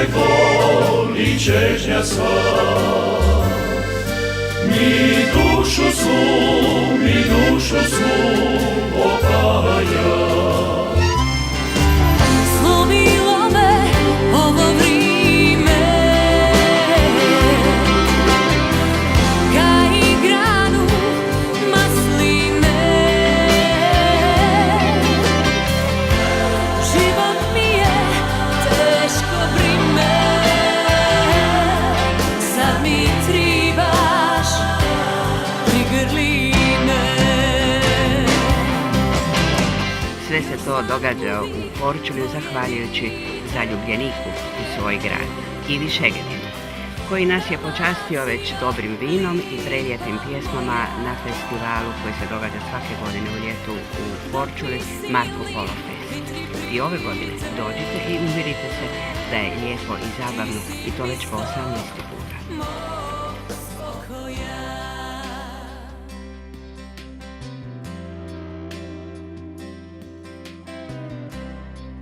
je bol i čežnja sva. Mi dušu svu opaja. Slomilo me ovo vrime, ka i granu masline. Život mi je teško brime, sad mi tribaš prigrli me. Sve se to događa u Korčuli zahvaljujući zaljubljeniku u svoj grad, Ivi Šegrinu, koji nas je počastio već dobrim vinom i prelijepim pjesmama na festivalu koji se događa svake godine u ljetu u Korčuli, Marko Polo Fest. I ove godine dođite i uvjerite se da je lijepo i zabavno, i to već po 18. puta.